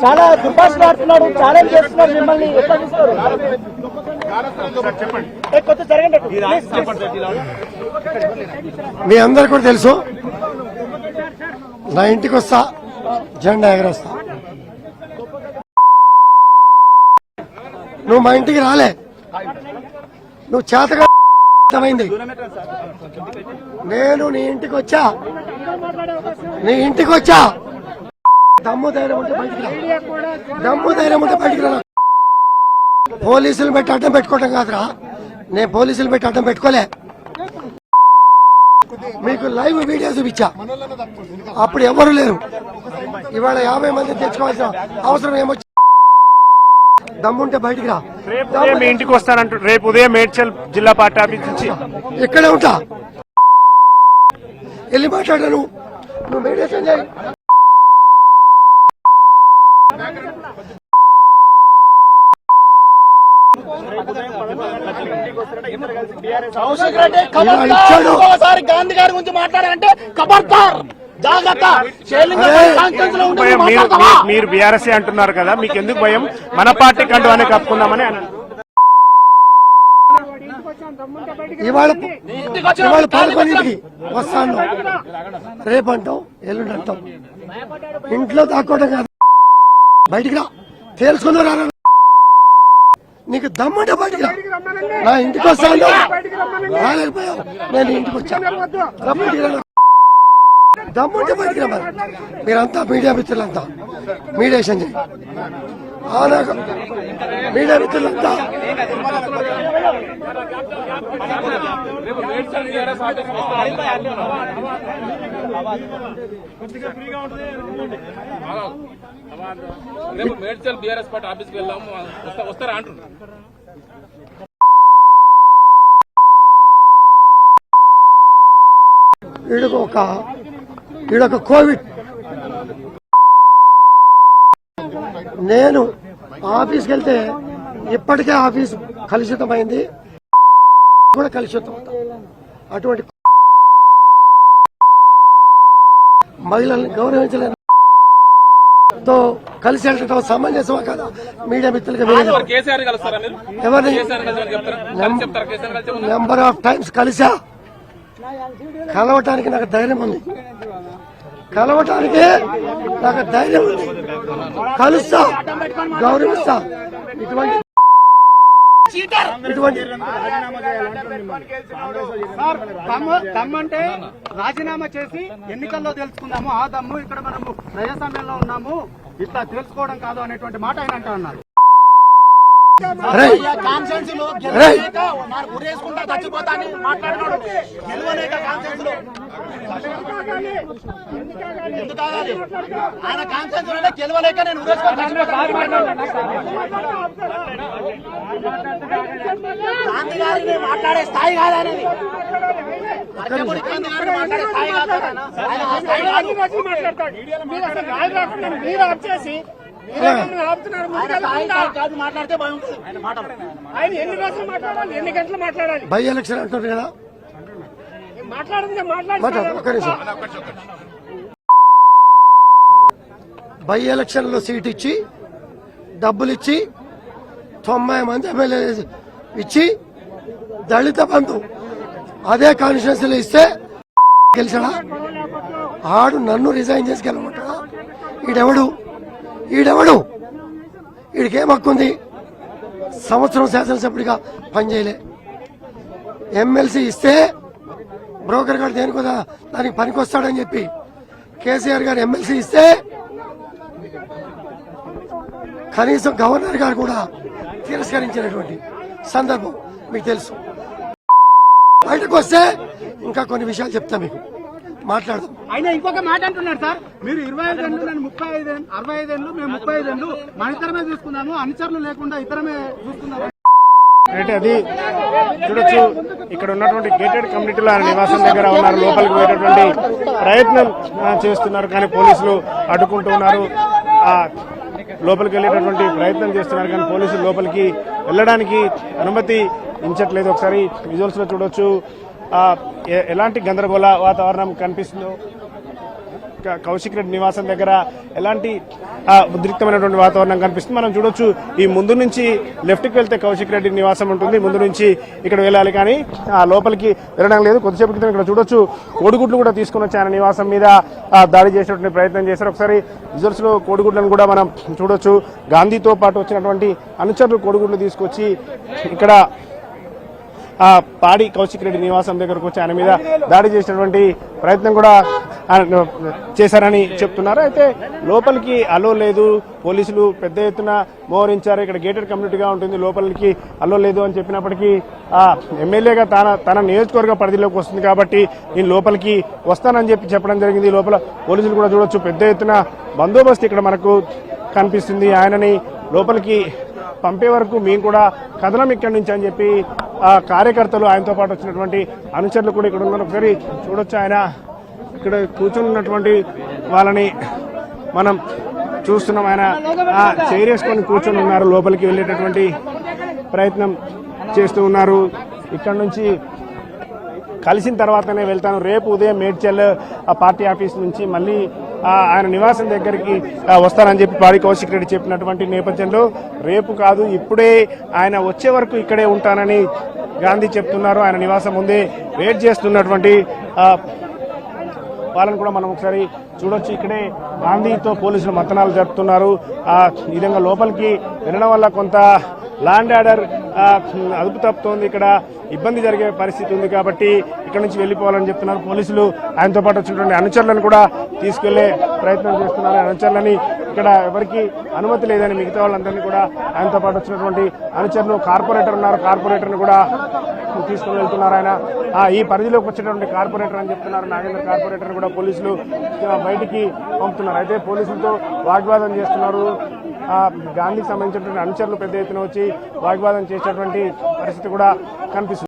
చాలా దుర్భాషలాడుతున్నాడు, ఛాలెంజ్ చేస్తున్నాడు మిమ్మల్ని. ఎట్లా చూస్తారు? మీ అందరు కూడా తెలుసు, నా ఇంటికి వస్తా, జెండా ఎగరేస్తా. నువ్వు మా ఇంటికి రాలే, నువ్వు చేతగా అర్థమైంది. నేను నీ ఇంటికి వచ్చా, దమ్ము ధైర్యం ఉంటే బయటికి రా, దమ్ము ధైర్యం ఉంటే బయటికి రా. పోలీసులు పెట్టి అడ్డం పెట్టుకోవటం కాదురా, నేను పోలీసులు పెట్టి అడ్డం పెట్టుకోలే. మీకు లైవ్ వీడియో చూపించా, అప్పుడు ఎవరు లేరు. ఇవాళ 50 మంది తెచ్చుకోవాల్సిన అవసరం ఏమొచ్చి, దమ్ముంటే బయటికి రా. మీ ఇంటికి వస్తానంటూ రేపు ఉదయం మేడ్చల్ జిల్లా పార్టీ ఆఫీస్ నుంచి ఇక్కడే ఉంటా, వెళ్ళి మాట్లాడాను. నువ్వు మెడిటేషన్ చేయి. గాంధీ గారి గురించి మాట్లాడారంటే ఖబర్దార్, జాగ్రత్త. మీరు బీఆర్ఎస్ అంటున్నారు కదా, మీకు ఎందుకు భయం? మన పార్టీ కంటూ అని కప్పుకుందామని ఇవాళ 11కి వస్తాను, రేపంటాం, ఎల్లుండి అంటాం. ఇంట్లో దాక్కోవడం కాదు, బయటికి రా, తేల్చుకున్నా. నీకు దమ్ముంటే బయటికి రా. నా ఇంటికి వస్తాను, రాలేకపోయావు, నేను ఇంటికి వచ్చాను. దమ్ముంటే బయటికి రా. మీరంతా మీడియా మిత్రులంతా మీడియేషన్ చేయి. మీడియా మిత్రులంతా మేడ్చల్ బీఆర్ఎస్ పార్టీ ఆఫీస్కి వెళ్దాము, వస్తారా అంటున్నారు. ఈడొక కోవిడ్. నేను ఆఫీస్కి వెళ్తే ఇప్పటికే ఆఫీస్ కలుషితమైంది, కూడా కలుషితం. అటువంటి మహిళల్ని గౌరవించలేను తో కలిసి వెళ్ళటం సమంజసమా కదా? మీడియా మిత్రులుగా ఎవరిని నెంబర్ ఆఫ్ టైమ్స్ కలిసా, కలవటానికి నాకు ధైర్యం ఉంది, కలుస్తా, గౌరవిస్తా. ఇటువంటి దమ్మంటే రాజీనామా చేసి ఎన్నికల్లో తెలుసుకుందాము, ఆ దమ్ము ఇక్కడ మనము ప్రజాస్వామ్యంలో ఉన్నాము, ఇట్లా తెలుసుకోవడం కాదు అనేటువంటి మాట ఆయన అంటా ఉన్నారు. గాంధీ గారిని మాట్లాడే స్థాయి కాదనేది, మీరు వచ్చేసి మాట్లాడితే బాగుంటుంది. ఆయన ఎన్ని రోజులు మాట్లాడాలి, ఎన్ని గంటలు మాట్లాడాలి? బై ఎలక్షన్ అంటారు కదా, బై ఎలక్షన్ లో సీట్ ఇచ్చి, డబ్బులు ఇచ్చి, 90 మంది ఎమ్మెల్యే ఇచ్చి, దళిత బంధు అదే కాన్స్టిట్యూన్సీలో ఇస్తే గెలిచాడా? ఆడు నన్ను రిజైన్ చేసి గెలవమంటాడా? ఈడెవడు? ఈడికేం హక్కుంది? సంవత్సరం శాసనసభ్యుడిగా పనిచేయలే. ఎమ్మెల్సీ ఇస్తే బ్రోకర్ గారు దేని కదా దానికి పనికొస్తాడని చెప్పి కేసీఆర్ గారు ఎమ్మెల్సీ ఇస్తే కనీసం గవర్నర్ గారు కూడా తిరస్కరించినటువంటి సందర్భం మీకు తెలుసు. బయటకు వస్తే ఇంకా కొన్ని విషయాలు చెప్తా, మీకు మాట్లాడదాం. ఆయన ఇంకొక మాట అంటున్నారు సార్, మీరు 25 ఏళ్ళు, నేను 65 ఏళ్ళు, మేము 35 ఏళ్ళు, మన ఇద్దరమే చూసుకున్నాము, అనుచరులు లేకుండా ఇద్దరమే చూసుకున్నాము. అంటే అది చూడొచ్చు, ఇక్కడ ఉన్నటువంటి గేటెడ్ కమ్యూనిటీలో ఆయన నివాసం దగ్గర ఉన్నారు, లోపలికి పోయేటటువంటి ప్రయత్నం చేస్తున్నారు, కానీ పోలీసులు అడ్డుకుంటున్నారు. లోపలికి వెళ్ళేటటువంటి ప్రయత్నం చేస్తున్నారు, కానీ పోలీసులు లోపలికి వెళ్ళడానికి అనుమతి ఇచ్చట్లేదు. ఒకసారి విజువల్స్ లో చూడొచ్చు ఎలాంటి గందరగోళ వాతావరణం కనిపిస్తుందో. కౌశిక్ రెడ్డి నివాసం దగ్గర ఎలాంటి ఉద్రిక్తమైనటువంటి వాతావరణం కనిపిస్తుంది. మనం చూడొచ్చు ఈ ముందు నుంచి లెఫ్ట్ కి వెళ్తే కౌశిక్ రెడ్డి నివాసం ఉంటుంది, ముందు నుంచి ఇక్కడ వెళ్ళాలి, కానీ లోపలికి వెళ్ళడం లేదు. కొద్దిసేపు క్రితం ఇక్కడ చూడొచ్చు కోడిగుడ్లు కూడా తీసుకుని వచ్చి ఆయన నివాసం మీద దాడి చేసేటువంటి ప్రయత్నం చేశారు. ఒకసారి విజువల్స్ లో కోడిగుడ్లను కూడా మనం చూడొచ్చు. గాంధీతో పాటు వచ్చినటువంటి అనుచరులు కోడిగుడ్లు తీసుకొచ్చి ఇక్కడ పాడి కౌశిక్ రెడ్డి నివాసం దగ్గరకు వచ్చి ఆయన మీద దాడి చేసినటువంటి ప్రయత్నం కూడా చేశారని చెప్తున్నారు. అయితే లోపలికి అలో లేదు, పోలీసులు పెద్ద ఎత్తున మోహరించారు. ఇక్కడ గేటెడ్ కమ్యూనిటీగా ఉంటుంది, లోపలికి అలో లేదు అని చెప్పినప్పటికీ ఎమ్మెల్యేగా తన నియోజకవర్గ పరిధిలోకి వస్తుంది కాబట్టి నేను లోపలికి వస్తానని చెప్పడం జరిగింది. లోపల పోలీసులు కూడా చూడొచ్చు, పెద్ద ఎత్తున బందోబస్తు ఇక్కడ మనకు కనిపిస్తుంది. ఆయనని లోపలికి పంపే వరకు మేము కూడా కథనం ఇక్కడి నుంచి అని చెప్పి కార్యకర్తలు, ఆయనతో పాటు వచ్చినటువంటి అనుచరులు కూడా ఇక్కడ ఉన్నారు. ఒకసారి చూడొచ్చు, ఆయన ఇక్కడ కూర్చొని ఉన్నటువంటి వాళ్ళని మనం చూస్తున్నాం. ఆయన చైర్ వేసుకొని కూర్చొని ఉన్నారు, లోపలికి వెళ్ళేటటువంటి ప్రయత్నం చేస్తూ ఉన్నారు. ఇక్కడ నుంచి కలిసిన తర్వాతనే వెళ్తాను, రేపు ఉదయం మేడ్చల్ పార్టీ ఆఫీస్ నుంచి మళ్ళీ ఆయన నివాసం దగ్గరికి వస్తానని చెప్పి పాడి కౌశిక్ రెడ్డి చెప్పినటువంటి నేపథ్యంలో రేపు కాదు ఇప్పుడే ఆయన వచ్చే వరకు ఇక్కడే ఉంటానని గాంధీ చెప్తున్నారు. ఆయన నివాసం ముందే వెయిట్ చేస్తున్నటువంటి వాళ్ళని కూడా మనం ఒకసారి చూడొచ్చు. ఇక్కడే గాంధీతో పోలీసులు మత్తనాలు జరుపుతున్నారు. ఈ విధంగా లోపలికి వెళ్ళడం వల్ల కొంత ల్యాండ్ ఆర్డర్ అదుపు తప్పుతోంది, ఇక్కడ ఇబ్బంది జరిగే పరిస్థితి ఉంది కాబట్టి ఇక్కడ నుంచి వెళ్ళిపోవాలని చెప్తున్నారు పోలీసులు. ఆయనతో పాటు వచ్చినటువంటి అనుచరులను కూడా తీసుకెళ్లే ప్రయత్నం చేస్తున్నారు. అనుచరులని ఇక్కడ ఎవరికి అనుమతి లేదని మిగతా వాళ్ళందరినీ కూడా ఆయనతో పాటు వచ్చినటువంటి అనుచరులు, కార్పొరేటర్ ఉన్నారు, కార్పొరేటర్ని కూడా తీసుకుని వెళ్తున్నారు. ఆయన ఈ పరిధిలోకి వచ్చేటువంటి కార్పొరేటర్ అని చెప్తున్నారు. నాగేంద్ర కార్పొరేటర్ కూడా పోలీసులు బయటికి పంపుతున్నారు. అయితే పోలీసులతో వాగ్వాదం చేస్తున్నారు. గాంధీకి సంబంధించినటువంటి అనుచరులు పెద్ద ఎత్తున వచ్చి వాగ్వాదం చేసేటువంటి పరిస్థితి కూడా కనిపిస్తుంది.